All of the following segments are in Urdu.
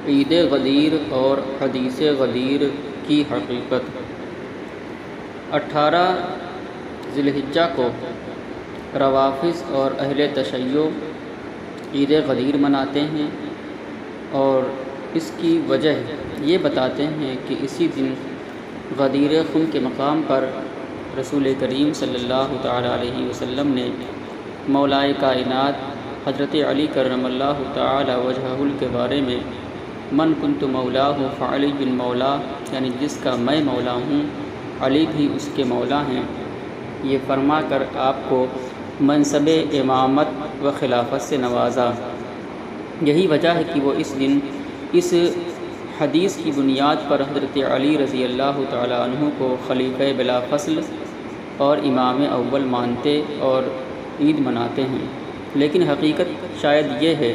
عید غدیر اور حدیث غدیر کی حقیقت۔ 18 ذی الحجہ کو روافض اور اہل تشیع عید غدیر مناتے ہیں اور اس کی وجہ یہ بتاتے ہیں کہ اسی دن غدیر خم کے مقام پر رسول کریم صلی اللہ تعالیٰ علیہ وسلم نے مولائے کائنات حضرت علی کرم اللہ تعالیٰ وجہہ کے بارے میں من کنت مولاہ فعلی بن مولا، یعنی جس کا میں مولا ہوں علی بھی اس کے مولا ہیں، یہ فرما کر آپ کو منصب امامت و خلافت سے نوازا۔ یہی وجہ ہے کہ وہ اس دن اس حدیث کی بنیاد پر حضرت علی رضی اللہ تعالیٰ عنہ کو خلیفہ بلا فصل اور امام اول مانتے اور عید مناتے ہیں، لیکن حقیقت شاید یہ ہے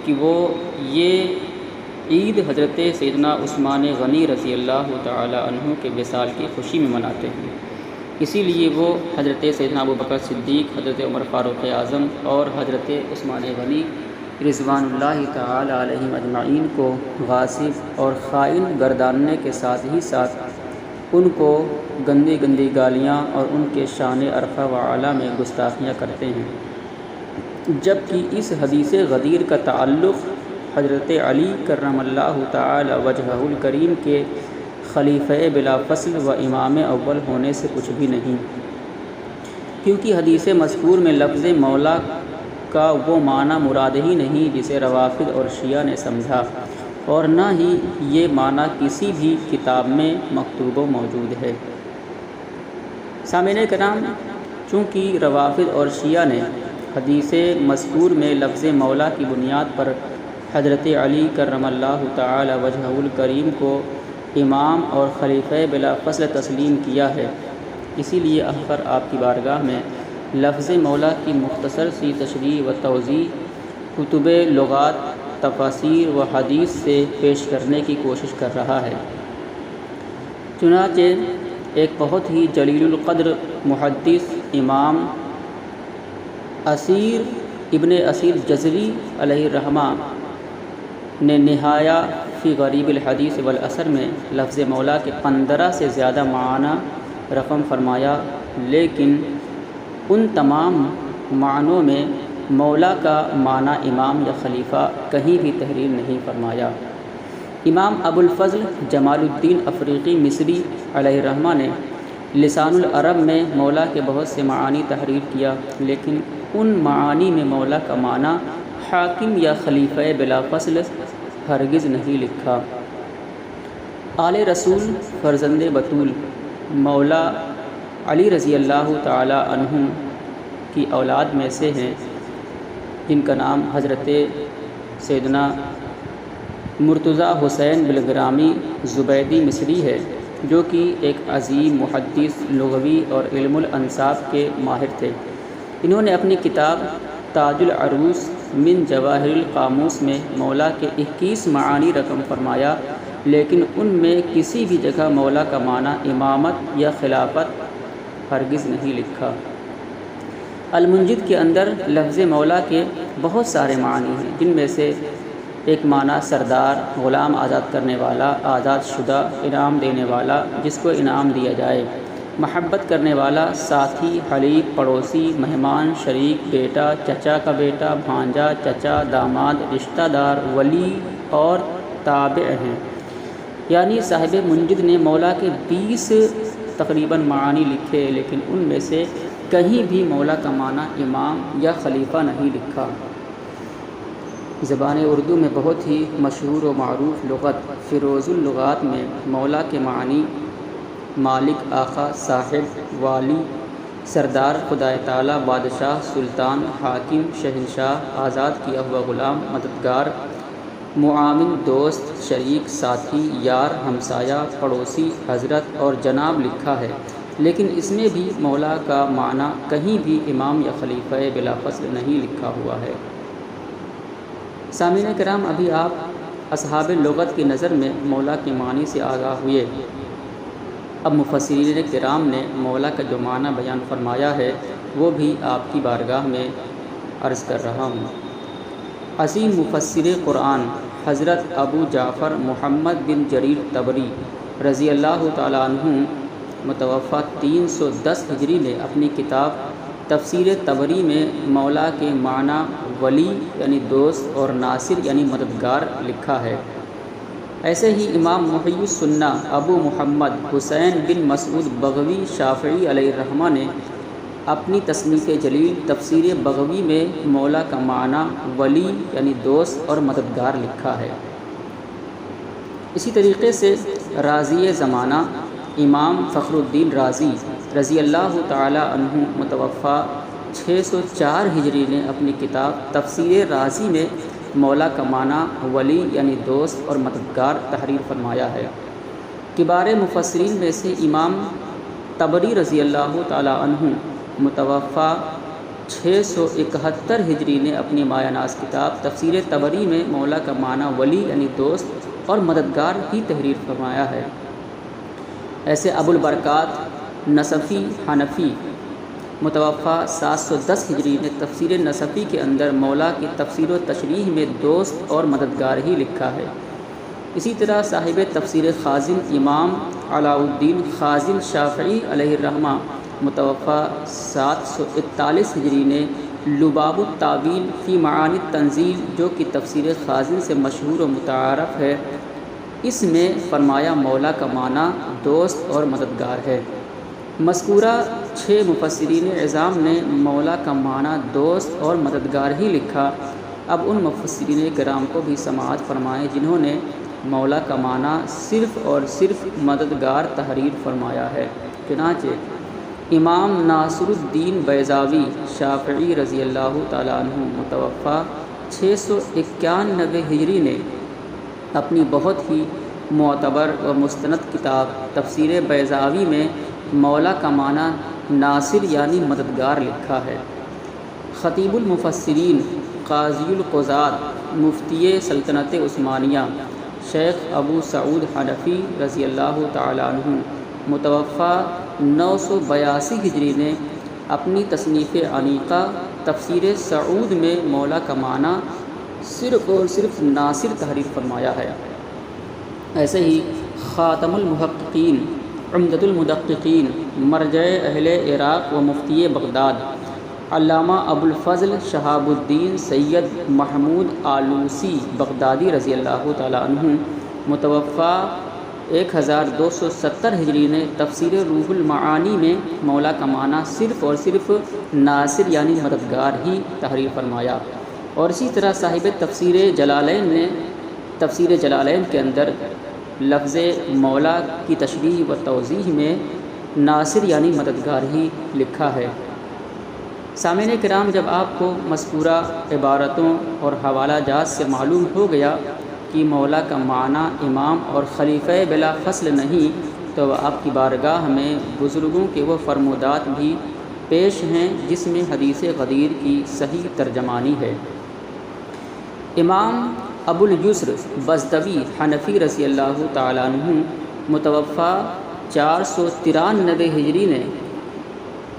کہ وہ یہ عید حضرت سیدنا عثمان غنی رضی اللہ تعالیٰ عنہ کے وصال کی خوشی میں مناتے ہیں۔ اسی لیے وہ حضرت سیدنا ابوبکر صدیق، حضرت عمر فاروق اعظم اور حضرت عثمان غنی رضوان اللہ تعالیٰ علیہم اجمعین کو غاصب اور خائن گرداننے کے ساتھ ہی ساتھ ان کو گندی گندی گالیاں اور ان کے شان عرفہ و اعلیٰ میں گستاخیاں کرتے ہیں، جبکہ اس حدیث غدیر کا تعلق حضرت علی کرم اللہ تعالی وجہہ الکریم کے خلیفہ بلا فصل و امام اول ہونے سے کچھ بھی نہیں، کیونکہ حدیث مذکور میں لفظ مولا کا وہ معنی مراد ہی نہیں جسے روافض اور شیعہ نے سمجھا، اور نہ ہی یہ معنی کسی بھی کتاب میں مکتوب و موجود ہے۔ سامعین کرام، چونکہ روافض اور شیعہ نے حدیث مذکور میں لفظ مولا کی بنیاد پر حضرت علی کرم اللہ تعالی وجہہ الکریم کو امام اور خلیفہ بلا فصل تسلیم کیا ہے، اسی لیے آخر آپ کی بارگاہ میں لفظ مولا کی مختصر سی تشریح و توضیح کتب لغات، تفاسیر و حدیث سے پیش کرنے کی کوشش کر رہا ہے۔ چنانچہ ایک بہت ہی جلیل القدر محدث امام اسیر ابن اسیر جزری علیہ الرحمہ نے نہایہ فی غریب الحدیث والاثر میں لفظ مولا کے 15 سے زیادہ معنی رقم فرمایا، لیکن ان تمام معنوں میں مولا کا معنی امام یا خلیفہ کہیں بھی تحریر نہیں فرمایا۔ امام ابو الفضل جمال الدین افریقی مصری علیہ الرحمہ نے لسان العرب میں مولا کے بہت سے معانی تحریر کیا، لیکن ان معانی میں مولا کا معنی حاکم یا خلیفہ بلا فصل ہرگز نہیں لکھا۔ آل رسول فرزند بطول مولا علی رضی اللہ تعالی عنہ کی اولاد میں سے ہیں، جن کا نام حضرت سیدنا مرتضیٰ حسین بالگرامی زبیدی مصری ہے، جو کہ ایک عظیم محدث، لغوی اور علم الانساب کے ماہر تھے۔ انہوں نے اپنی کتاب تاج العروس من جواہر القاموس میں مولا کے 21 معانی رقم فرمایا، لیکن ان میں کسی بھی جگہ مولا کا معنی امامت یا خلافت ہرگز نہیں لکھا۔ المنجد کے اندر لفظ مولا کے بہت سارے معنی ہیں، جن میں سے ایک معنی سردار، غلام آزاد کرنے والا، آزاد شدہ، انعام دینے والا، جس کو انعام دیا جائے، محبت کرنے والا، ساتھی، حلیف، پڑوسی، مہمان، شریک، بیٹا، چچا کا بیٹا، بھانجا، چچا، داماد، رشتہ دار، ولی اور تابع ہیں۔ یعنی صاحب منجد نے مولا کے 20 تقریباً معانی لکھے، لیکن ان میں سے کہیں بھی مولا کا معنی امام یا خلیفہ نہیں لکھا۔ زبان اردو میں بہت ہی مشہور و معروف لغت فیروز اللغات میں مولا کے معنی مالک، آقا، صاحب، والی، سردار، خدا تعالی، بادشاہ، سلطان، حاکم، شہنشاہ، آزاد کیا ہوا غلام، مددگار، معاون، دوست، شریک، ساتھی، یار، ہمسایہ، پڑوسی، حضرت اور جناب لکھا ہے، لیکن اس میں بھی مولا کا معنی کہیں بھی امام یا خلیفہ بلا فصل نہیں لکھا ہوا ہے۔ سامعین کرام، ابھی آپ اصحاب لغت کی نظر میں مولا کے معنی سے آگاہ ہوئے۔ اب مفسرین کرام نے مولا کا جو معنی بیان فرمایا ہے وہ بھی آپ کی بارگاہ میں عرض کر رہا ہوں۔ عظیم مفسر قرآن حضرت ابو جعفر محمد بن جریر طبری رضی اللہ تعالیٰ عنہ متوفہ 310 ہجری نے اپنی کتاب تفسیر طبری میں مولا کے معنی ولی یعنی دوست اور ناصر یعنی مددگار لکھا ہے۔ ایسے ہی امام محی السنہ ابو محمد حسین بن مسعود بغوی شافعی علیہ الرحمہ نے اپنی تصنیف جلیل تفسیر بغوی میں مولا کا معنی ولی یعنی دوست اور مددگار لکھا ہے۔ اسی طریقے سے رازی زمانہ امام فخر الدین رازی رضی اللہ تعالی عنہ متوفہ 604 ہجری نے اپنی کتاب تفسیر رازی میں مولا کا معنی ولی یعنی دوست اور مددگار تحریر فرمایا ہے۔ کبار مفسرین میں سے امام طبری رضی اللہ تعالی عنہ متوفہ 671 ہجری نے اپنی مایہ ناز کتاب تفسیر طبری میں مولا کا معنی ولی یعنی دوست اور مددگار ہی تحریر فرمایا ہے۔ ایسے ابو البرکات نصفی حنفی متوفہ 710 ہجری نے تفسیر نصفی کے اندر مولا کی تفسیر و تشریح میں دوست اور مددگار ہی لکھا ہے۔ اسی طرح صاحب تفسیر خازن امام علاء الدین خازن شافعی علیہ الرحمہ متوفہ 741 ہجری نے لباب التاویل فی معانی التنزیل جو کہ تفسیر خازن سے مشہور و متعارف ہے، اس میں فرمایا مولا کا معنی دوست اور مددگار ہے۔ مذکورہ 6 مفسرین عظام نے مولا کا معنی دوست اور مددگار ہی لکھا۔ اب ان مفسرین کرام کو بھی سماعت فرمائیں جنہوں نے مولا کا معنی صرف اور صرف مددگار تحریر فرمایا ہے۔ چنانچہ امام ناصر الدین بیضاوی شافعی رضی اللہ تعالیٰ عنہ متوفہ 691 ہجری نے اپنی بہت ہی معتبر و مستند کتاب تفسیر بیضاوی میں مولا کا معنی ناصر یعنی مددگار لکھا ہے۔ خطیب المفسرین قاضی القضات مفتی سلطنت عثمانیہ شیخ ابو سعود حنفی رضی اللہ تعالیٰ عنہ متوفہ 982 ہجری نے اپنی تصنیف عمیقہ تفسیر سعود میں مولا کا معنی صرف اور صرف ناصر تحریر فرمایا ہے۔ ایسے ہی خاتم المحققین عمدۃ المدققین مرجع اہل عراق و مفتی بغداد علامہ ابو الفضل شہاب الدین سید محمود آلوسی بغدادی رضی اللہ تعالیٰ عنہ متوفہ 1270 ہجری نے تفسیر روح المعانی میں مولا کا معنی صرف اور صرف ناصر یعنی مددگار ہی تحریر فرمایا۔ اور اسی طرح صاحب تفسیر جلالین نے تفسیر جلالین کے اندر لفظ مولا کی تشریح و توضیح میں ناصر یعنی مددگار ہی لکھا ہے۔ سامعین کرام، جب آپ کو مذکورہ عبارتوں اور حوالہ جات سے معلوم ہو گیا کہ مولا کا معنی امام اور خلیفہ بلا فصل نہیں، تو آپ کی بارگاہ میں بزرگوں کے وہ فرمودات بھی پیش ہیں جس میں حدیث غدیر کی صحیح ترجمانی ہے۔ امام ابو الیسر بزدوی حنفی رضی اللہ تعالیٰ عنہ متوفہ 493 ہجری نے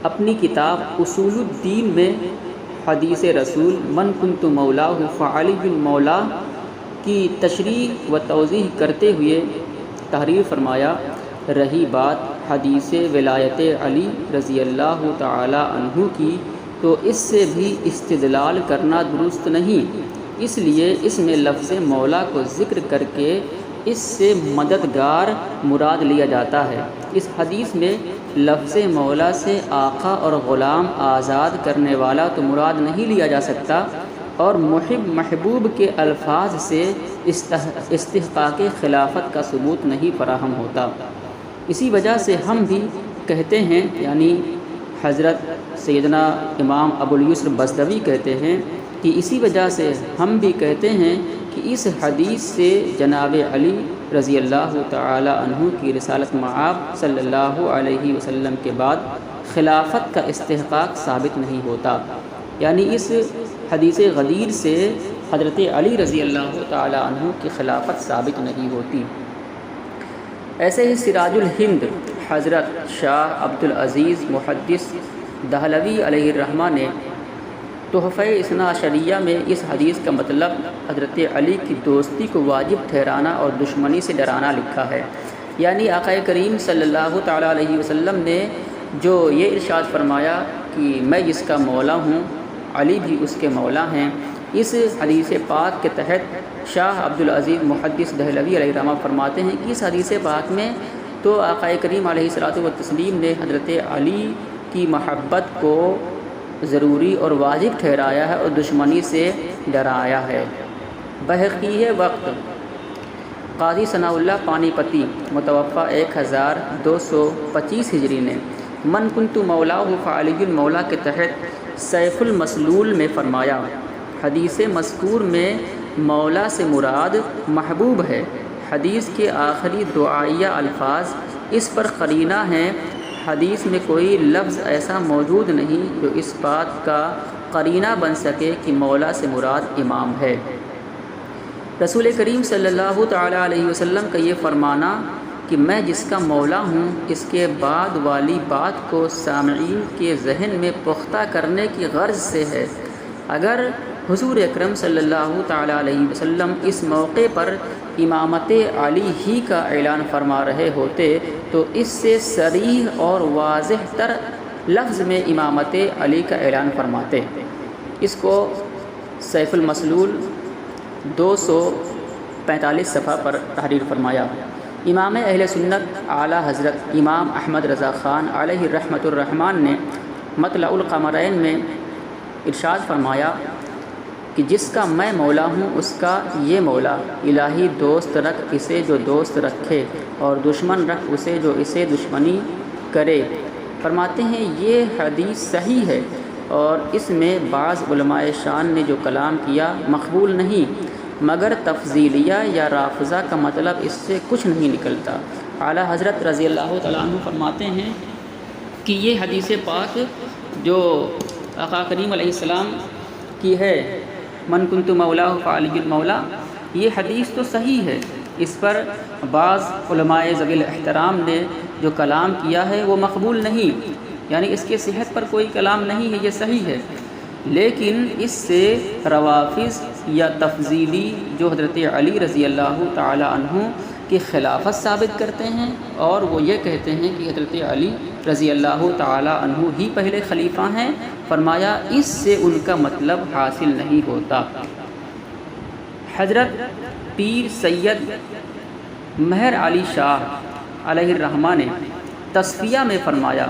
اپنی کتاب اصول الدین میں حدیث رسول من کنت مولاہ فعلی المولا کی تشریح و توضیح کرتے ہوئے تحریر فرمایا، رہی بات حدیث ولایت علی رضی اللہ تعالی عنہ کی تو اس سے بھی استدلال کرنا درست نہیں، اس لیے اس میں لفظ مولا کو ذکر کر کے اس سے مددگار مراد لیا جاتا ہے۔ اس حدیث میں لفظ مولا سے آقا اور غلام آزاد کرنے والا تو مراد نہیں لیا جا سکتا، اور محب محبوب کے الفاظ سے استحقاق خلافت کا ثبوت نہیں فراہم ہوتا۔ اسی وجہ سے ہم بھی کہتے ہیں، یعنی حضرت سیدنا امام ابو الیسر بزدوی کہتے ہیں کہ اسی وجہ سے ہم بھی کہتے ہیں کہ اس حدیث سے جناب علی رضی اللہ تعالی عنہ کی رسالت مآب صلی اللہ علیہ وسلم کے بعد خلافت کا استحقاق ثابت نہیں ہوتا، یعنی اس حدیث غدیر سے حضرت علی رضی اللہ تعالی عنہ کی خلافت ثابت نہیں ہوتی۔ ایسے ہی سراج الہند حضرت شاہ عبد العزیز محدث دہلوی علیہ الرحمہ نے تحفہ اثنا عشریہ میں اس حدیث کا مطلب حضرت علی کی دوستی کو واجب ٹھہرانا اور دشمنی سے ڈرانا لکھا ہے۔ یعنی آقا کریم صلی اللہ تعالیٰ علیہ وسلم نے جو یہ ارشاد فرمایا کہ میں جس کا مولا ہوں علی بھی اس کے مولا ہیں، اس حدیث پاک کے تحت شاہ عبدالعزیز محدث دہلوی علیہ رحمہ فرماتے ہیں کہ اس حدیث پاک میں تو آقا کریم علیہ الصلوۃ والتسلیم نے حضرت علی کی محبت کو ضروری اور واجب ٹھہرایا ہے اور دشمنی سے ڈرایا ہے۔ بحقیہ وقت قاضی ثناء اللہ پانی پتی متوفہ 1225 ہجری نے من کنت مولا فعلی المولا کے تحت سیف المسلول میں فرمایا، حدیث مذکور میں مولا سے مراد محبوب ہے۔ حدیث کے آخری دعائیہ الفاظ اس پر قرینہ ہیں۔ حدیث میں کوئی لفظ ایسا موجود نہیں جو اس بات کا قرینہ بن سکے کہ مولا سے مراد امام ہے۔ رسول کریم صلی اللہ تعالیٰ علیہ وسلم کا یہ فرمانا کہ میں جس کا مولا ہوں، اس کے بعد والی بات کو سامعین کے ذہن میں پختہ کرنے کی غرض سے ہے۔ اگر حضور اکرم صلی اللہ تعالیٰ علیہ وسلم اس موقع پر امامت علی ہی کا اعلان فرما رہے ہوتے تو اس سے صریح اور واضح تر لفظ میں امامت علی کا اعلان فرماتے۔ اس کو سیف المسلول 245 صفحہ پر تحریر فرمایا۔ امام اہل سنت اعلیٰ حضرت امام احمد رضا خان علیہ رحمۃ الرحمن نے مطلع القمرین میں ارشاد فرمایا کہ جس کا میں مولا ہوں اس کا یہ مولا، الہی دوست رکھ اسے جو دوست رکھے اور دشمن رکھ اسے جو اسے دشمنی کرے۔ فرماتے ہیں یہ حدیث صحیح ہے اور اس میں بعض علماء شان نے جو کلام کیا مقبول نہیں، مگر تفضیلیہ یا رافضہ کا مطلب اس سے کچھ نہیں نکلتا۔ اعلیٰ حضرت رضی اللہ تعالیٰ عنہ فرماتے ہیں کہ یہ حدیث پاک جو آقا کریم علیہ السلام کی ہے، من کنت مولا فعلی المولا، یہ حدیث تو صحیح ہے، اس پر بعض علماء ذوی الاحترام نے جو کلام کیا ہے وہ مقبول نہیں، یعنی اس کے صحت پر کوئی کلام نہیں ہے، یہ صحیح ہے، لیکن اس سے روافض یا تفضیلی جو حضرت علی رضی اللہ تعالی عنہ کی خلافت ثابت کرتے ہیں اور وہ یہ کہتے ہیں کہ حضرت علی رضی اللہ تعالی عنہ ہی پہلے خلیفہ ہیں، فرمایا اس سے ان کا مطلب حاصل نہیں ہوتا۔ حضرت پیر سید مہر علی شاہ علیہ الرحمہ نے تصفیہ میں فرمایا،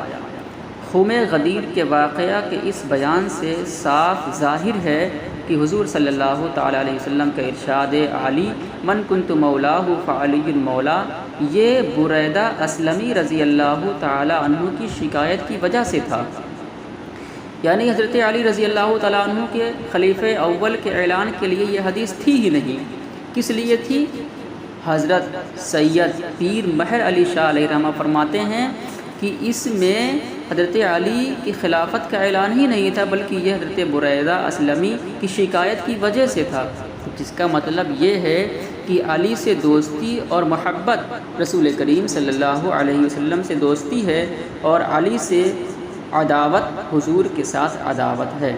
خم غدیر کے واقعہ کے اس بیان سے صاف ظاہر ہے کہ حضور صلی اللہ تعالیٰ علیہ وسلم کا ارشاد علی من کنت مولاہ فعلی المولا یہ بریدہ اسلمی رضی اللہ تعالیٰ عنہ کی شکایت کی وجہ سے تھا، یعنی حضرت علی رضی اللہ تعالیٰ عنہ کے خلیفہ اول کے اعلان کے لیے یہ حدیث تھی ہی نہیں۔ کس لیے تھی؟ حضرت سید پیر مہر علی شاہ علیہ رحمہ فرماتے ہیں کہ اس میں حضرت علی کی خلافت کا اعلان ہی نہیں تھا، بلکہ یہ حضرت بریدہ اسلمی کی شکایت کی وجہ سے تھا، جس کا مطلب یہ ہے کہ علی سے دوستی اور محبت رسول کریم صلی اللہ علیہ وسلم سے دوستی ہے اور علی سے عداوت حضور کے ساتھ عداوت ہے۔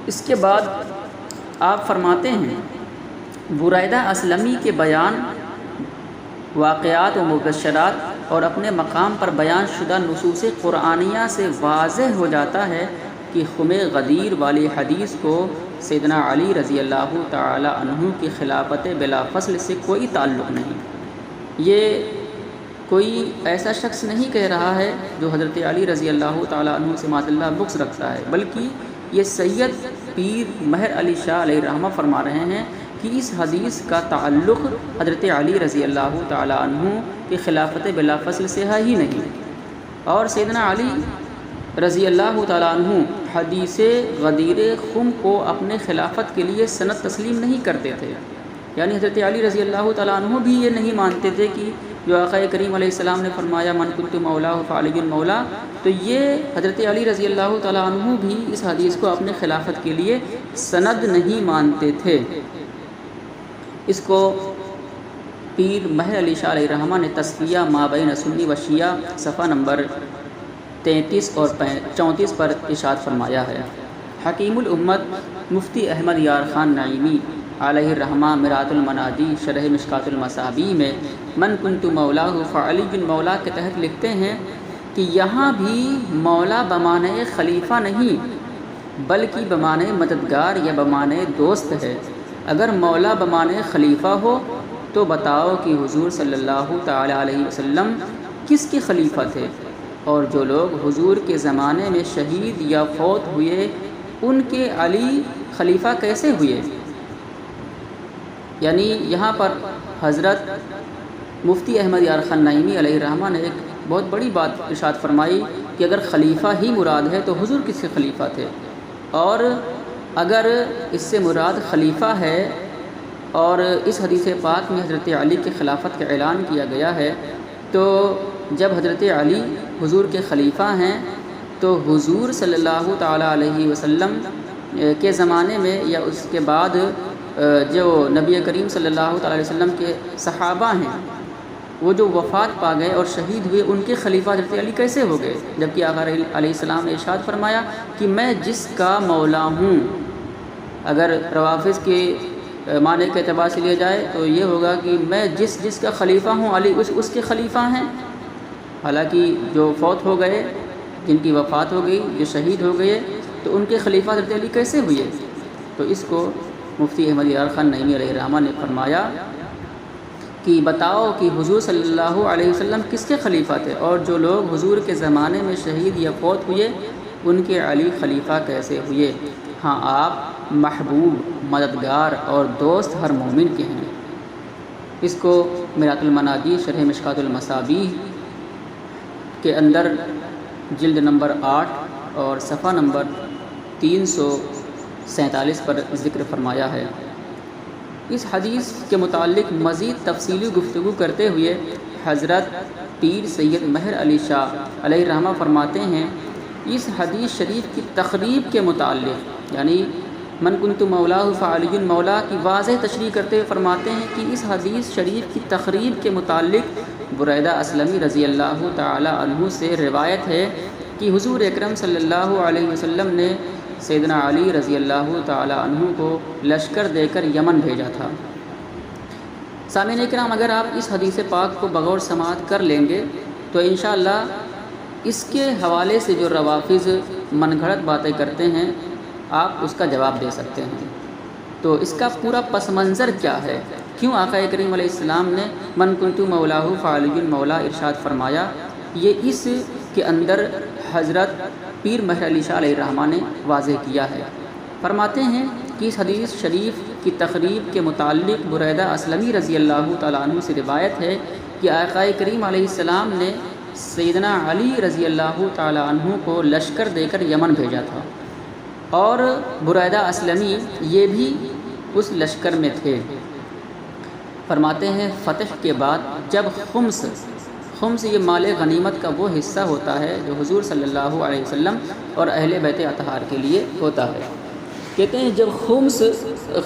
اس کے بعد آپ فرماتے ہیں بریدہ اسلمی کے بیان واقعات و مبشرات اور اپنے مقام پر بیان شدہ نصوص قرآنیہ سے واضح ہو جاتا ہے کہ خم غدیر والی حدیث کو سیدنا علی رضی اللہ تعالی عنہ کی خلافت بلا فصل سے کوئی تعلق نہیں۔ یہ کوئی ایسا شخص نہیں کہہ رہا ہے جو حضرت علی رضی اللہ تعالی عنہ سے معاذ اللہ بغض رکھتا ہے، بلکہ یہ سید پیر مہر علی شاہ علیہ رحمہ فرما رہے ہیں کہ اس حدیث کا تعلق حضرت علی رضی اللہ تعالی عنہ کی خلافت بلا فصل سے ہے ہی نہیں، اور سیدنا علی رضی اللہ تعالی عنہ حدیث غدیر خم کو اپنے خلافت کے لیے سند تسلیم نہیں کرتے تھے، یعنی حضرت علی رضی اللہ تعالی عنہ بھی یہ نہیں مانتے تھے کہ جو آقا کریم علیہ السلام نے فرمایا من کنت مولا فعلی المولا، تو یہ حضرت علی رضی اللہ تعالی عنہ بھی اس حدیث کو اپنے خلافت کے لیے سند نہیں مانتے تھے۔ اس کو پیر مہر علی شاہ علیہ رحمہ نے تصفیہ ما بین سنی و شیعہ صفحہ نمبر 33 اور 34 پر ارشاد فرمایا ہے۔ حکیم الامت مفتی احمد یار خان نعیمی علیہ الرحمہ مرآت المنادی شرح مشکات المصابیح میں من کنت مولاہ فعلی مولا کے تحت لکھتے ہیں کہ یہاں بھی مولا بمعنی خلیفہ نہیں بلکہ بمعنی مددگار یا بمعنی دوست ہے۔ اگر مولا بمعنی خلیفہ ہو تو بتاؤ کہ حضور صلی اللہ تعالی علیہ وسلم کس کے خلیفہ تھے، اور جو لوگ حضور کے زمانے میں شہید یا فوت ہوئے ان کے علی خلیفہ کیسے ہوئے؟ یعنی یہاں پر حضرت مفتی احمد یار خان نعیمی علیہ الرحمہ نے ایک بہت بڑی بات ارشاد فرمائی کہ اگر خلیفہ ہی مراد ہے تو حضور کس کے خلیفہ تھے، اور اگر اس سے مراد خلیفہ ہے اور اس حدیث پاک میں حضرت علی کے خلافت کا اعلان کیا گیا ہے، تو جب حضرت علی حضور کے خلیفہ ہیں تو حضور صلی اللہ تعالیٰ علیہ وسلم کے زمانے میں یا اس کے بعد جو نبی کریم صلی اللہ تعالیٰ علیہ وسلم کے صحابہ ہیں وہ جو وفات پا گئے اور شہید ہوئے ان کے خلیفہ حضرت علی کیسے ہو گئے؟ جبکہ آقا علیہ السلام نے ارشاد فرمایا کہ میں جس کا مولا ہوں، اگر روافظ کے معنی کے اعتبار سے لیا جائے تو یہ ہوگا کہ میں جس کا خلیفہ ہوں علی اس کے خلیفہ ہیں، حالانکہ جو فوت ہو گئے، جن کی وفات ہو گئی، جو شہید ہو گئے، تو ان کے خلیفہ حضرت علی کیسے ہوئے؟ تو اس کو مفتی احمد یار خان نعیمی علیہ الرحمہ نے فرمایا کہ بتاؤ کہ حضور صلی اللہ علیہ وسلم کس کے خلیفہ تھے، اور جو لوگ حضور کے زمانے میں شہید یا فوت ہوئے ان کے علی خلیفہ کیسے ہوئے؟ ہاں آپ محبوب، مددگار اور دوست ہر مومن کے ہیں۔ اس کو مرآت المنادی شرح مشکات المصابیح کے اندر جلد نمبر 8 اور صفحہ نمبر 347 پر ذکر فرمایا ہے۔ اس حدیث کے متعلق مزید تفصیلی گفتگو کرتے ہوئے حضرت پیر سید مہر علی شاہ علیہ الرحمہ فرماتے ہیں، اس حدیث شریف کی تقریب کے متعلق یعنی من کنت مولاہ فعلی مولا کی واضح تشریح کرتے ہوئے فرماتے ہیں کہ اس حدیث شریف کی تقریب کے متعلق بریدہ اسلمی رضی اللہ تعالی عنہ سے روایت ہے کہ حضور اکرم صلی اللہ علیہ وسلم نے سیدنا علی رضی اللہ تعالی عنہ کو لشکر دے کر یمن بھیجا تھا۔ سامعین کرام، اگر آپ اس حدیث پاک کو بغور سماعت کر لیں گے تو انشاءاللہ اس کے حوالے سے جو روافظ من گھڑت باتیں کرتے ہیں آپ اس کا جواب دے سکتے ہیں۔ تو اس کا پورا پس منظر کیا ہے؟ کیوں آقا کریم علیہ السلام نے من کنت مولاہ فعلی مولا ارشاد فرمایا؟ یہ اس کے اندر حضرت پیر مہر علی شاہ علیہ الرحمہ نے واضح کیا ہے۔ فرماتے ہیں کہ اس حدیث شریف کی تقریب کے متعلق بریدہ اسلمی رضی اللہ تعالیٰ عنہ سے روایت ہے کہ آقا کریم علیہ السلام نے سیدنا علی رضی اللہ تعالیٰ عنہ کو لشکر دے کر یمن بھیجا تھا، اور بریدہ اسلمی یہ بھی اس لشکر میں تھے۔ فرماتے ہیں فتح کے بعد جب خمس یہ مال غنیمت کا وہ حصہ ہوتا ہے جو حضور صلی اللہ علیہ وسلم اور اہل بیت اطہار کے لیے ہوتا ہے، کہتے ہیں جب خمس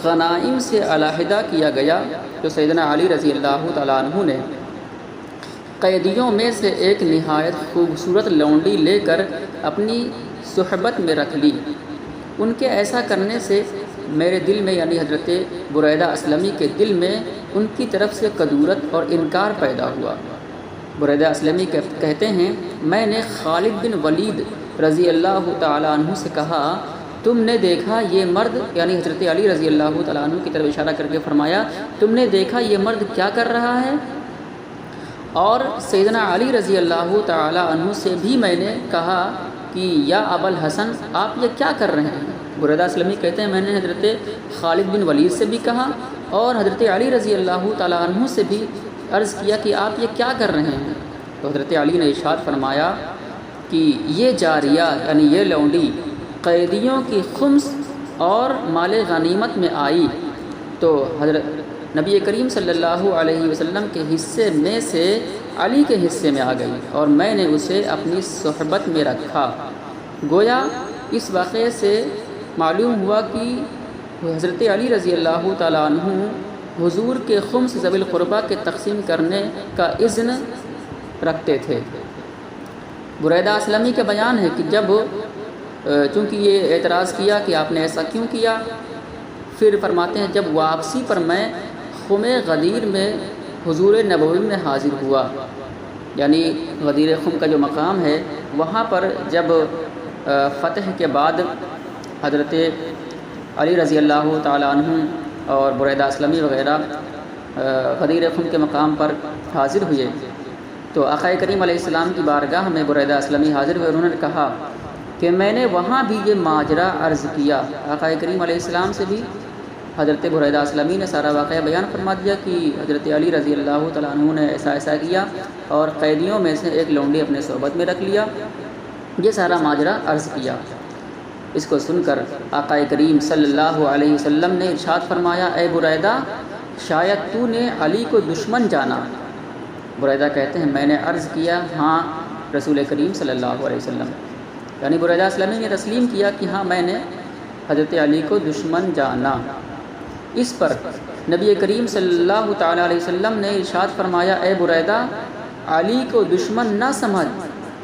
غنائم سے علیحدہ کیا گیا تو سیدنا علی رضی اللہ تعالیٰ عنہ نے قیدیوں میں سے ایک نہایت خوبصورت لونڈی لے کر اپنی صحبت میں رکھ لی۔ ان کے ایسا کرنے سے میرے دل میں یعنی حضرت بریدہ اسلمی کے دل میں ان کی طرف سے کدورت اور انکار پیدا ہوا۔ بریدہ اسلمی کہتے ہیں میں نے خالد بن ولید رضی اللہ تعالیٰ عنہ سے کہا تم نے دیکھا یہ مرد، یعنی حضرت علی رضی اللہ تعالیٰ عنہ کی طرف اشارہ کر کے فرمایا تم نے دیکھا یہ مرد کیا کر رہا ہے؟ اور سیدنا علی رضی اللہ تعالیٰ عنہ سے بھی میں نے کہا کہ یا ابا الحسن آپ یہ کیا کر رہے ہیں؟ بریدہ اسلمی کہتے ہیں میں نے حضرت خالد بن ولید سے بھی کہا اور حضرت علی رضی اللہ تعالیٰ عنہ سے بھی عرض کیا کہ آپ یہ کیا کر رہے ہیں؟ تو حضرت علی نے ارشاد فرمایا کہ یہ جاریہ یعنی یہ لونڈی قیدیوں کی خمس اور مال غنیمت میں آئی تو حضرت نبی کریم صلی اللہ علیہ وسلم کے حصے میں سے علی کے حصے میں آ گئی اور میں نے اسے اپنی صحبت میں رکھا۔ گویا اس واقعے سے معلوم ہوا کہ حضرت علی رضی اللہ تعالیٰ عنہ حضور کے خمس ذوی القربہ کے تقسیم کرنے کا اذن رکھتے تھے۔ بریدہ اسلمی کا بیان ہے کہ جب چونکہ یہ اعتراض کیا کہ آپ نے ایسا کیوں کیا. پھر فرماتے ہیں جب واپسی پر میں خم غدیر میں حضور نبوی میں حاضر ہوا، یعنی غدیر خم کا جو مقام ہے وہاں پر جب فتح کے بعد حضرت علی رضی اللہ تعالیٰ عنہ اور بریدہ اسلمی وغیرہ غدیر خم کے مقام پر حاضر ہوئے تو آقا کریم علیہ السلام کی بارگاہ میں بریدہ اسلمی حاضر ہوئے. انہوں نے کہا کہ میں نے وہاں بھی یہ ماجرا عرض کیا. آقا کریم علیہ السلام سے بھی حضرت بریدہ اسلمی نے سارا واقعہ بیان فرما دیا کہ حضرت علی رضی اللہ تعالیٰ عنہ نے ایسا ایسا کیا اور قیدیوں میں سے ایک لونڈی اپنے صحبت میں رکھ لیا. یہ سارا ماجرا عرض کیا. اس کو سن کر آقا کریم صلی اللہ علیہ وسلم نے ارشاد فرمایا اے بریدہ شاید تو نے علی کو دشمن جانا. بریدہ کہتے ہیں میں نے عرض کیا ہاں رسول کریم صلی اللہ علیہ وسلم، یعنی بریدہ اسلامی نے تسلیم کیا کہ ہاں میں نے حضرت علی کو دشمن جانا. اس پر نبی کریم صلی اللہ تعالیٰ علیہ وسلم نے ارشاد فرمایا اے بریدہ علی کو دشمن نہ سمجھ،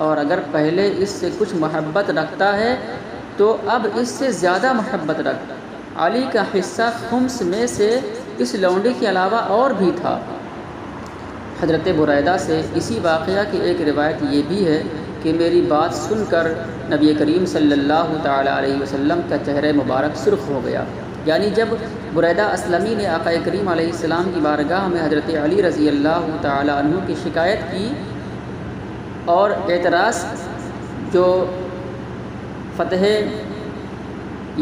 اور اگر پہلے اس سے کچھ محبت رکھتا ہے تو اب اس سے زیادہ محبت رکھ. علی کا حصہ خمس میں سے اس لونڈی کے علاوہ اور بھی تھا. حضرت بریدہ سے اسی واقعہ کی ایک روایت یہ بھی ہے کہ میری بات سن کر نبی کریم صلی اللہ تعالیٰ علیہ وسلم کا چہرہ مبارک سرخ ہو گیا. یعنی جب بریدہ اسلمی نے آقا کریم علیہ السلام کی بارگاہ میں حضرت علی رضی اللہ تعالیٰ عنہ کی شکایت کی اور اعتراض جو فتح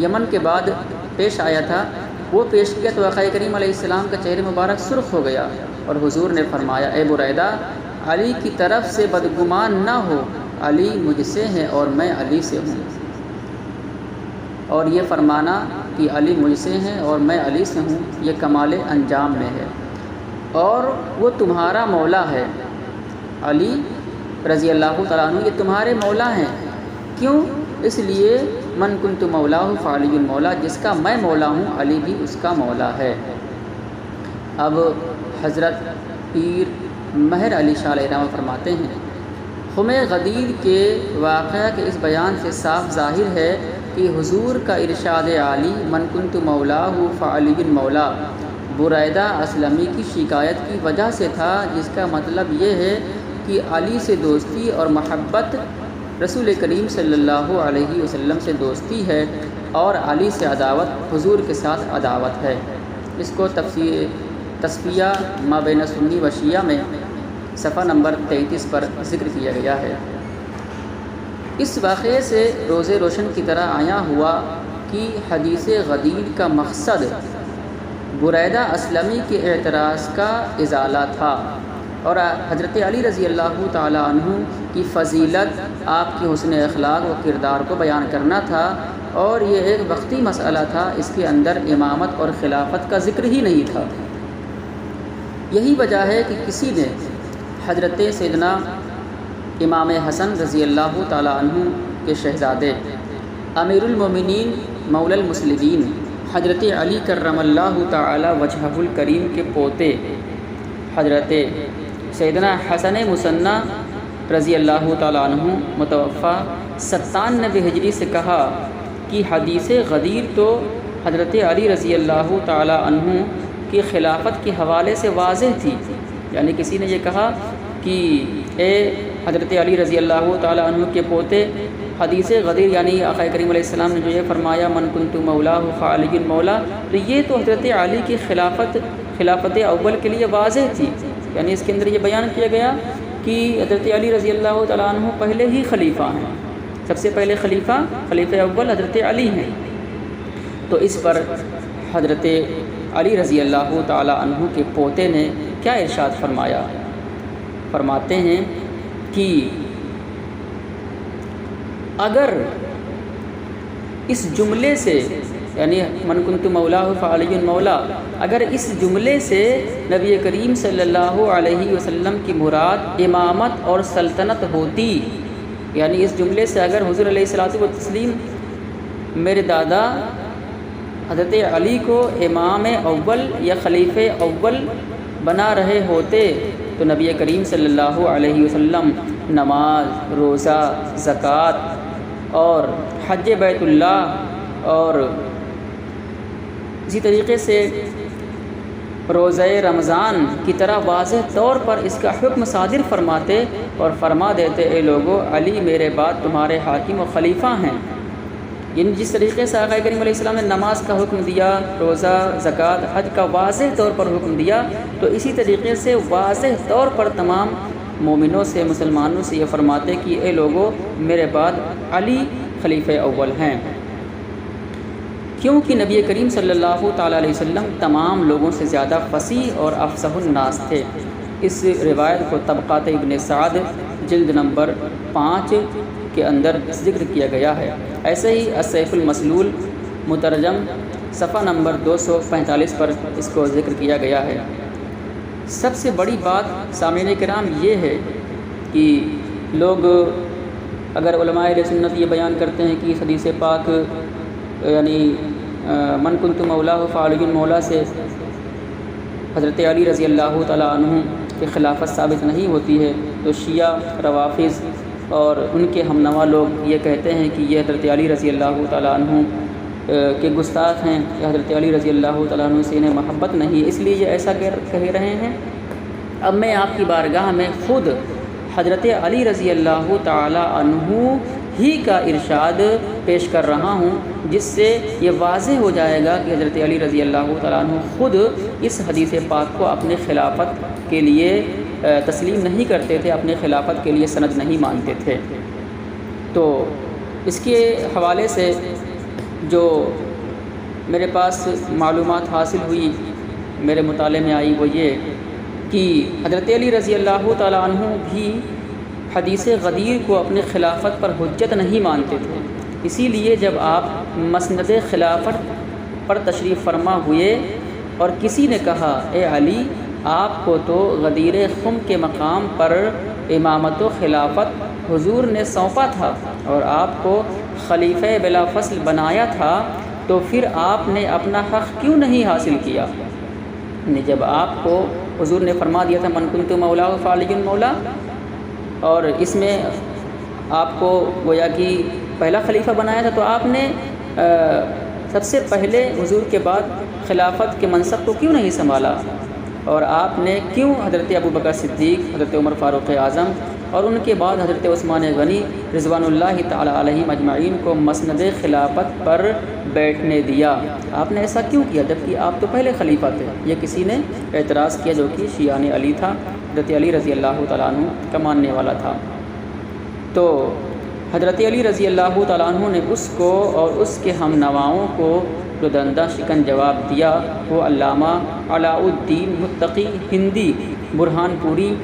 یمن کے بعد پیش آیا تھا وہ پیش کیا تو آقا کریم علیہ السلام کا چہرہ مبارک سرخ ہو گیا اور حضور نے فرمایا اے بریدہ علی کی طرف سے بدگمان نہ ہو، علی مجھ سے ہیں اور میں علی سے ہوں. اور یہ فرمانا کہ علی مجھ سے ہیں اور میں علی سے ہوں یہ کمال انجام میں ہے، اور وہ تمہارا مولا ہے. علی رضی اللہ تعالیٰ عنہ یہ تمہارے مولا ہیں. کیوں؟ اس لیے من کنت مولاہ فعلی المولا، جس کا میں مولا ہوں علی بھی اس کا مولا ہے. اب حضرت پیر مہر علی شاہ علیہ رحمہ فرماتے ہیں خم غدیر کے واقعہ کے اس بیان سے صاف ظاہر ہے کہ حضور کا ارشاد عالی من کنت مولاہ فعلی المولا بریدہ اسلمی کی شکایت کی وجہ سے تھا، جس کا مطلب یہ ہے کہ علی سے دوستی اور محبت رسول کریم صلی اللہ علیہ وسلم سے دوستی ہے اور علی سے عداوت حضور کے ساتھ عداوت ہے. اس کو تصفیہ ما بین سنی و شیعہ میں صفحہ نمبر 33 پر ذکر کیا گیا ہے. اس واقعے سے روز روشن کی طرح عیاں ہوا کہ حدیث غدیر کا مقصد بریدہ اسلمی کے اعتراض کا ازالہ تھا اور حضرت علی رضی اللہ تعالیٰ عنہ کی فضیلت، آپ کی حسن اخلاق و کردار کو بیان کرنا تھا، اور یہ ایک وقتی مسئلہ تھا، اس کے اندر امامت اور خلافت کا ذکر ہی نہیں تھا. یہی وجہ ہے کہ کسی نے حضرت سیدنا امام حسن رضی اللہ تعالیٰ عنہ کے شہزادے امیر المومنین مولا المسلمین حضرت علی کرم اللہ تعالی وجہہ الکریم کے پوتے حضرت سیدنا حسن مثنی رضی اللہ تعالیٰ عنہ متوفی 97 ہجری سے کہا کہ حدیث غدیر تو حضرت علی رضی اللہ تعالیٰ عنہ کی خلافت کے حوالے سے واضح تھی. یعنی کسی نے یہ کہا کہ اے حضرت علی رضی اللہ تعالیٰ عنہ کے پوتے حدیث غدیر یعنی آقا کریم علیہ السلام نے جو یہ فرمایا من کنت مولا فعلی المولا، تو یہ تو حضرت علی کی خلافت اول کے لیے واضح تھی. یعنی اس کے اندر یہ بیان کیا گیا کہ حضرت علی رضی اللہ تعالیٰ عنہ پہلے ہی خلیفہ ہیں، سب سے پہلے خلیفہ اول حضرت علی ہیں. تو اس پر حضرت علی رضی اللہ تعالیٰ عنہ کے پوتے نے کیا ارشاد فرمایا؟ فرماتے ہیں کہ اگر اس جملے سے یعنی من کنت مولا فعلی المولا، اگر اس جملے سے نبی کریم صلی اللہ علیہ وسلم کی مراد امامت اور سلطنت ہوتی، یعنی اس جملے سے اگر حضور علیہ الصلوۃ والتسلیم میرے دادا حضرت علی کو امام اول یا خلیفہ اول بنا رہے ہوتے تو نبی کریم صلی اللہ علیہ وسلم نماز، روزہ، زکوٰۃ اور حج بیت اللہ اور اسی طریقے سے روزہ رمضان کی طرح واضح طور پر اس کا حکم صادر فرماتے اور فرما دیتے اے لوگو علی میرے بعد تمہارے حاکم و خلیفہ ہیں۔ یعنی جس طریقے سے آقا کریم علیہ السلام نے نماز کا حکم دیا، روزہ، زکوٰۃ، حج کا واضح طور پر حکم دیا، تو اسی طریقے سے واضح طور پر تمام مومنوں سے، مسلمانوں سے یہ فرماتے کہ اے لوگو میرے بعد علی خلیفہ اول ہیں، کیونکہ نبی کریم صلی اللہ تعالیٰ علیہ وسلم تمام لوگوں سے زیادہ فصیح اور افصح الناس تھے۔ اس روایت کو طبقات ابن سعد جلد نمبر 5 کے اندر ذکر کیا گیا ہے۔ ایسے ہی السیف المسلول مترجم صفحہ نمبر 245 پر اس کو ذکر کیا گیا ہے۔ سب سے بڑی بات سامعین کرام یہ ہے کہ لوگ اگر علماء اہل سنت یہ بیان کرتے ہیں کہ اس حدیث پاک یعنی من کنت مولا فعلی مولا سے حضرت علی رضی اللہ تعالیٰ عنہ کی خلافت ثابت نہیں ہوتی ہے، تو شیعہ، روافض اور ان کے ہمنوا لوگ یہ کہتے ہیں کہ یہ حضرت علی رضی اللہ تعالیٰ عنہ کے گستاخ ہیں، کہ حضرت علی رضی اللہ تعالیٰ عنہ سے انہیں محبت نہیں، اس لیے یہ ایسا کہہ رہے ہیں۔ اب میں آپ کی بارگاہ میں خود حضرت علی رضی اللہ تعالیٰ عنہ ہی کا ارشاد پیش کر رہا ہوں، جس سے یہ واضح ہو جائے گا کہ حضرت علی رضی اللہ تعالیٰ عنہ خود اس حدیث پاک کو اپنے خلافت کے لیے تسلیم نہیں کرتے تھے، اپنے خلافت کے لیے سند نہیں مانتے تھے۔ تو اس کے حوالے سے جو میرے پاس معلومات حاصل ہوئی، میرے مطالعے میں آئی، وہ یہ کہ حضرت علی رضی اللہ تعالیٰ عنہ بھی حدیث غدیر کو اپنے خلافت پر حجت نہیں مانتے تھے۔ اسی لیے جب آپ مسند خلافت پر تشریف فرما ہوئے اور کسی نے کہا اے علی آپ کو تو غدیر خم کے مقام پر امامت و خلافت حضور نے سونپا تھا اور آپ کو خلیفہ بلا فصل بنایا تھا، تو پھر آپ نے اپنا حق کیوں نہیں حاصل کیا؟ جب آپ کو حضور نے فرما دیا تھا من کنت مولا فعلی مولا، اور اس میں آپ کو گویا کہ پہلا خلیفہ بنایا تھا، تو آپ نے سب سے پہلے حضور کے بعد خلافت کے منصب کو کیوں نہیں سنبھالا؟ اور آپ نے کیوں حضرت ابوبکر صدیق، حضرت عمر فاروق اعظم اور ان کے بعد حضرت عثمان غنی رضوان اللہ تعالی علیہم اجمعین کو مسند خلافت پر بیٹھنے دیا؟ آپ نے ایسا کیوں کیا جبکہ آپ تو پہلے خلیفہ تھے؟ یہ کسی نے اعتراض کیا جو کہ شیعان علی تھا، حضرت علی رضی اللہ تعالیٰ عنہ کا ماننے والا تھا۔ تو حضرت علی رضی اللہ تعالیٰ عنہ نے اس کو اور اس کے ہم نواؤں کو جو دندہ شکن جواب دیا، وہ علامہ علاء الدین متقی ہندی برہان پوری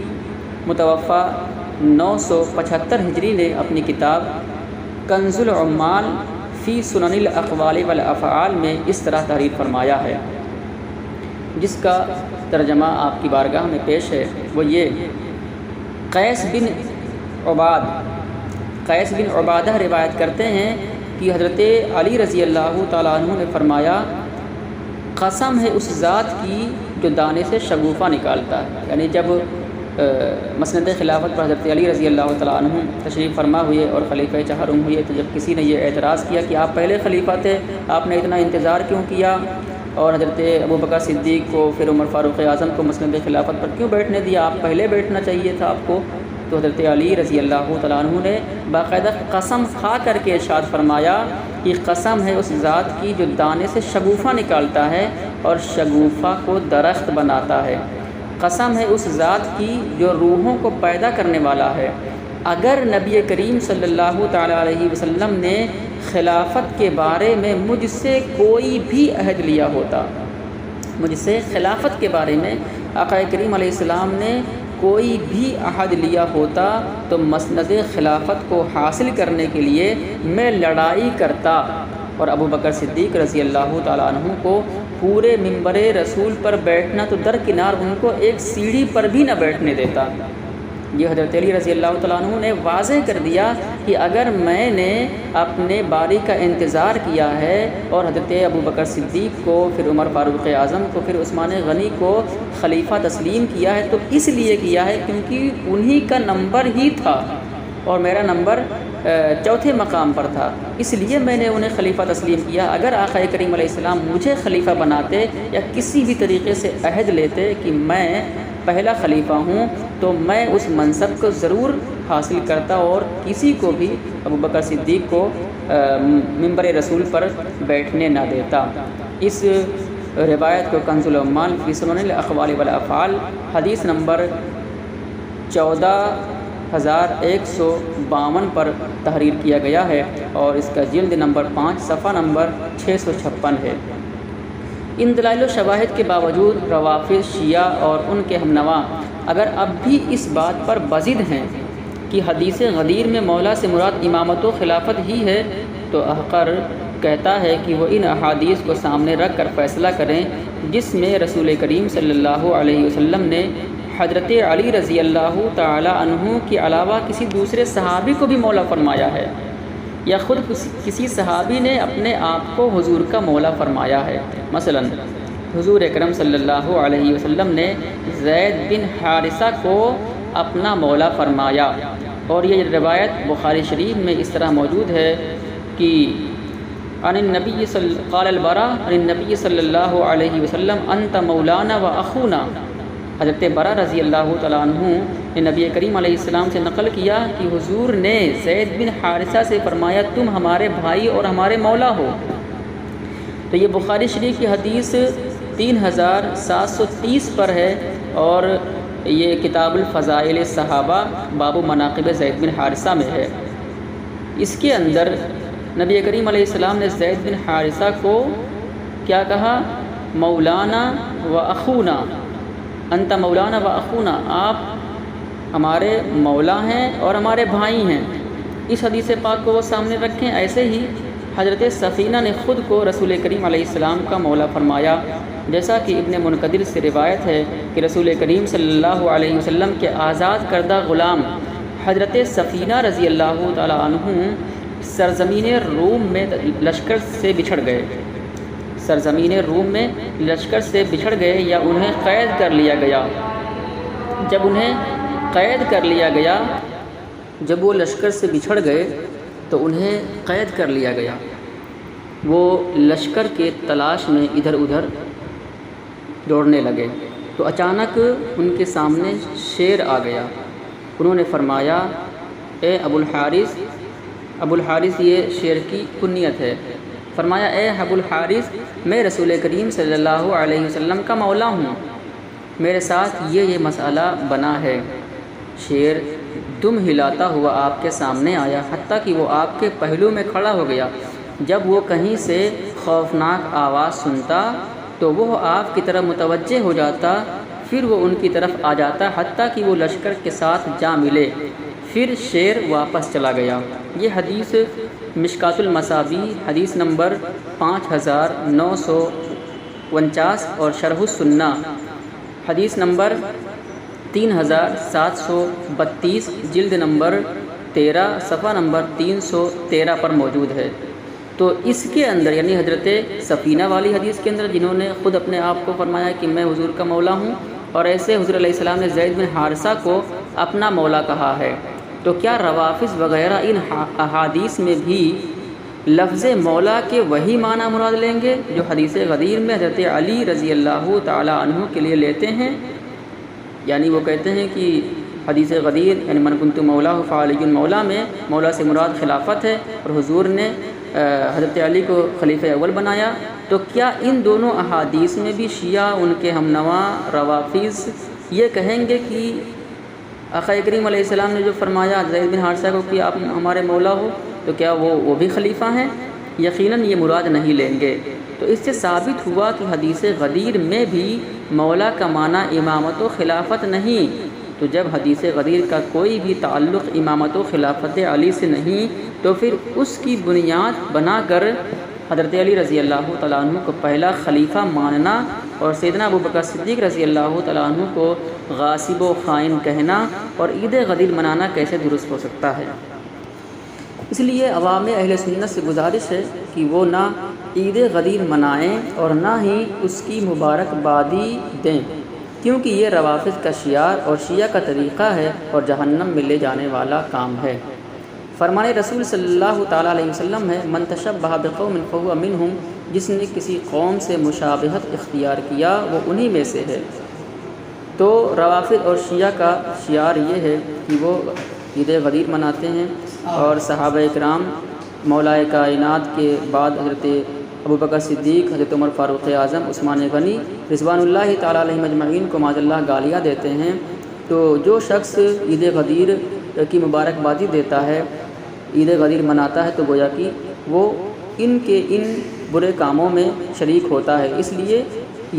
متوفہ 975 ہجری نے اپنی کتاب کنز العمال فی سنن الاقوال والافعال میں اس طرح تحریر فرمایا ہے، جس کا ترجمہ آپ کی بارگاہ میں پیش ہے۔ وہ یہ قیس بن عبادہ روایت کرتے ہیں کہ حضرت علی رضی اللہ تعالیٰ عنہ نے فرمایا قسم ہے اس ذات کی جو دانے سے شگوفہ نکالتا ہے۔ یعنی جب مسند خلافت پر حضرت علی رضی اللہ تعالیٰ عنہ تشریف فرما ہوئے اور خلیفہ چہارم ہوئے، تو جب کسی نے یہ اعتراض کیا کہ آپ پہلے خلیفہ تھے، آپ نے اتنا انتظار کیوں کیا اور حضرت ابوبکر صدیق کو پھر عمر فاروق اعظم کو مسند خلافت پر کیوں بیٹھنے دیا؟ آپ پہلے بیٹھنا چاہیے تھا آپ کو۔ تو حضرت علی رضی اللہ تعالیٰ عنہ نے باقاعدہ قسم کھا کر کے ارشاد فرمایا کہ قسم ہے اس ذات کی جو دانے سے شگوفہ نکالتا ہے اور شگوفہ کو درخت بناتا ہے، قسم ہے اس ذات کی جو روحوں کو پیدا کرنے والا ہے، اگر نبی کریم صلی اللہ تعالیٰ علیہ وسلم نے خلافت کے بارے میں مجھ سے کوئی بھی عہد لیا ہوتا، مجھ سے خلافت کے بارے میں آقا کریم علیہ السلام نے کوئی بھی عہد لیا ہوتا تو مسند خلافت کو حاصل کرنے کے لیے میں لڑائی کرتا، اور ابوبکر صدیق رضی اللہ تعالیٰ عنہ کو پورے منبر رسول پر بیٹھنا تو درکنار ان کو ایک سیڑھی پر بھی نہ بیٹھنے دیتا۔ یہ حضرت علی رضی اللہ تعالیٰ عنہ نے واضح کر دیا کہ اگر میں نے اپنے باری کا انتظار کیا ہے اور حضرت ابوبکر صدیق کو، پھر عمر فاروق اعظم کو، پھر عثمان غنی کو خلیفہ تسلیم کیا ہے تو اس لیے کیا ہے کیونکہ انہی کا نمبر ہی تھا اور میرا نمبر چوتھے مقام پر تھا، اس لیے میں نے انہیں خلیفہ تسلیم کیا۔ اگر آقا کریم علیہ السلام مجھے خلیفہ بناتے یا کسی بھی طریقے سے عہد لیتے کہ میں پہلا خلیفہ ہوں تو میں اس منصب کو ضرور حاصل کرتا اور کسی کو بھی ابوبکر صدیق کو منبر رسول پر بیٹھنے نہ دیتا۔ اس روایت کو کنز العمال فی سنن الاقوال والافعال حدیث نمبر 14152 پر تحریر کیا گیا ہے اور اس کا جلد نمبر 5 صفحہ نمبر 656 ہے۔ ان دلائل و شواہد کے باوجود روافض، شیعہ اور ان کے ہمنوا اگر اب بھی اس بات پر بضد ہیں کہ حدیث غدیر میں مولا سے مراد امامت و خلافت ہی ہے، تو احقر کہتا ہے کہ وہ ان احادیث کو سامنے رکھ کر فیصلہ کریں جس میں رسول کریم صلی اللہ علیہ وسلم نے حضرت علی رضی اللہ تعالی عنہ کے علاوہ کسی دوسرے صحابی کو بھی مولا فرمایا ہے، یا خود کسی صحابی نے اپنے آپ کو حضور کا مولا فرمایا ہے۔ مثلا حضور اکرم صلی اللہ علیہ وسلم نے زید بن حارثہ کو اپنا مولا فرمایا، اور یہ روایت بخاری شریف میں اس طرح موجود ہے کہ قال البراء عن النبی صلی اللہ علیہ وسلم انت مولانا و اخونا۔ حضرت برا رضی اللہ تعالیٰ عنہ نے نبی کریم علیہ السلام سے نقل کیا کہ حضور نے زید بن حارثہ سے فرمایا تم ہمارے بھائی اور ہمارے مولا ہو۔ تو یہ بخاری شریف کی حدیث 3730 پر ہے، اور یہ کتاب الفضائل صحابہ باب مناقب زید بن حارثہ میں ہے۔ اس کے اندر نبی کریم علیہ السلام نے زید بن حارثہ کو کیا کہا؟ مولانا و اخونا، انت مولانا و اخونا، آپ ہمارے مولا ہیں اور ہمارے بھائی ہیں۔ اس حدیث پاک کو وہ سامنے رکھیں۔ ایسے ہی حضرت سفینہ نے خود کو رسول کریم علیہ السلام کا مولا فرمایا، جیسا کہ ابن منقدر سے روایت ہے کہ رسول کریم صلی اللہ علیہ وسلم کے آزاد کردہ غلام حضرت سفینہ رضی اللہ تعالی عنہ سرزمین روم میں لشکر سے بچھڑ گئے، سرزمین روم میں لشکر سے بچھڑ گئے یا انہیں قید کر لیا گیا۔ جب انہیں قید کر لیا گیا، جب وہ لشکر سے بچھڑ گئے تو انہیں قید کر لیا گیا، وہ لشکر کے تلاش میں ادھر ادھر دوڑنے لگے تو اچانک ان کے سامنے شیر آ گیا۔ انہوں نے فرمایا اے ابو الحارث، ابو الحارث یہ شیر کی کنیت ہے، فرمایا اے ابو الحارث میں رسول کریم صلی اللہ علیہ وسلم کا مولا ہوں، میرے ساتھ یہ مسئلہ بنا ہے۔ شیر دم ہلاتا ہوا آپ کے سامنے آیا، حتیٰ کہ وہ آپ کے پہلو میں کھڑا ہو گیا۔ جب وہ کہیں سے خوفناک آواز سنتا تو وہ آپ کی طرف متوجہ ہو جاتا، پھر وہ ان کی طرف آ جاتا حتیٰ کہ وہ لشکر کے ساتھ جا ملے، پھر شیر واپس چلا گیا۔ یہ حدیث مشکات المصابیح حدیث نمبر 5949 اور شرح السنہ حدیث نمبر 3732 جلد نمبر 13 صفحہ نمبر 313 پر موجود ہے۔ تو اس کے اندر یعنی حضرت سفینہ والی حدیث کے اندر جنہوں نے خود اپنے آپ کو فرمایا کہ میں حضور کا مولا ہوں، اور ایسے حضور علیہ السلام نے زید بن حارثہ کو اپنا مولا کہا ہے، تو کیا روافض وغیرہ ان احادیث میں بھی لفظ مولا کے وہی معنی مراد لیں گے جو حدیث غدیر میں حضرت علی رضی اللہ تعالی عنہ کے لیے لیتے ہیں؟ یعنی وہ کہتے ہیں کہ حدیث غدیر یعنی من کنت مولا فعلی مولا میں مولا سے مراد خلافت ہے، اور حضور نے حضرت علی کو خلیفہ اول بنایا، تو کیا ان دونوں احادیث میں بھی شیعہ ان کے ہمنوا روافض یہ کہیں گے کہ آقا کریم علیہ السلام نے جو فرمایا زید بن حارثہ کو کہ آپ ہمارے مولا ہو، تو کیا وہ بھی خلیفہ ہیں؟ یقیناً یہ مراد نہیں لیں گے۔ تو اس سے ثابت ہوا کہ حدیث غدیر میں بھی مولا کا معنی امامت و خلافت نہیں، تو جب حدیث غدیر کا کوئی بھی تعلق امامت و خلافت علی سے نہیں، تو پھر اس کی بنیاد بنا کر حضرت علی رضی اللہ تعالیٰ عنہ کو پہلا خلیفہ ماننا اور سیدنا ابوبکر صدیق رضی اللہ تعالیٰ عنہ کو غاصب و خائن کہنا اور عید غدیر منانا کیسے درست ہو سکتا ہے؟ اس لیے عوام اہل سنت سے گزارش ہے کہ وہ نہ عید غدیر منائیں اور نہ ہی اس کی مبارکبادی دیں، کیونکہ یہ روافض کا شعار اور شیعہ کا طریقہ ہے اور جہنم میں لے جانے والا کام ہے۔ فرمان رسول صلی اللہ تعالیٰ علیہ وسلم ہے، من تشبہ بقوم فہو منہم، جس نے کسی قوم سے مشابہت اختیار کیا وہ انہی میں سے ہے۔ تو روافض اور شیعہ کا شعار یہ ہے کہ وہ عید غدیر مناتے ہیں، اور صحابہ کرام مولائے کائنات کے بعد حضرت ابوبکر صدیق، حضرت عمر فاروق اعظم، عثمان غنی رضوان اللہ تعالیٰ علیہم اجمعین کو معاذ اللہ گالیاں دیتے ہیں۔ تو جو شخص عید غدیر کی مبارکبادی دیتا ہے، عید غدیر مناتا ہے، تو گویا کہ وہ ان برے کاموں میں شریک ہوتا ہے، اس لیے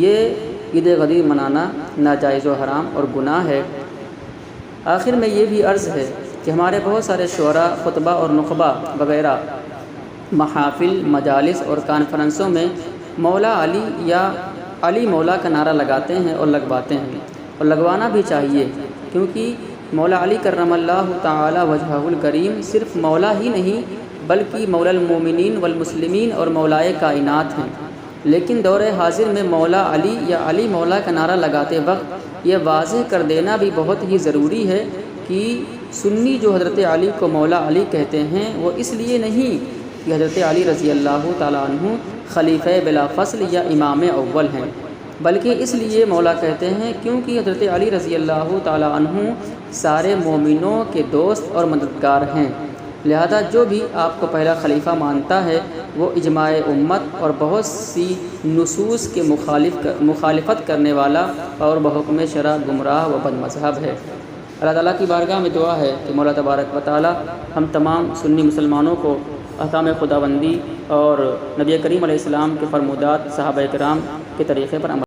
یہ عید غدیر منانا ناجائز و حرام اور گناہ ہے۔ آخر میں یہ بھی عرض ہے کہ ہمارے بہت سارے شعراء، خطبہ اور نخبہ وغیرہ محافل، مجالس اور کانفرنسوں میں مولا علی یا علی مولا کا نعرہ لگاتے ہیں اور لگواتے ہیں، اور لگوانا بھی چاہیے، کیونکہ مولا علی کرم اللہ تعالی وجہہ الکریم صرف مولا ہی نہیں بلکہ مولا المومنین والمسلمین اور مولائے کائنات ہیں۔ لیکن دور حاضر میں مولا علی یا علی مولا کا نعرہ لگاتے وقت یہ واضح کر دینا بھی بہت ہی ضروری ہے کہ سنی جو حضرت علی کو مولا علی کہتے ہیں وہ اس لیے نہیں کہ حضرت علی رضی اللہ تعالیٰ عنہ خلیفہ بلا فصل یا امام اول ہیں، بلکہ اس لیے مولا کہتے ہیں کیونکہ حضرت علی رضی اللہ تعالیٰ عنہ سارے مومنوں کے دوست اور مددگار ہیں، لہذا جو بھی آپ کو پہلا خلیفہ مانتا ہے وہ اجماع امت اور بہت سی نصوص کے مخالفت کرنے والا اور بحکم شرع گمراہ و بد مذہب ہے۔ اللہ تعالیٰ کی بارگاہ میں دعا ہے کہ مولا تبارک و تعالیٰ ہم تمام سنی مسلمانوں کو احکام خداوندی اور نبی کریم علیہ السلام کے فرمودات، صحابہ کرام کے طریقے پر عمل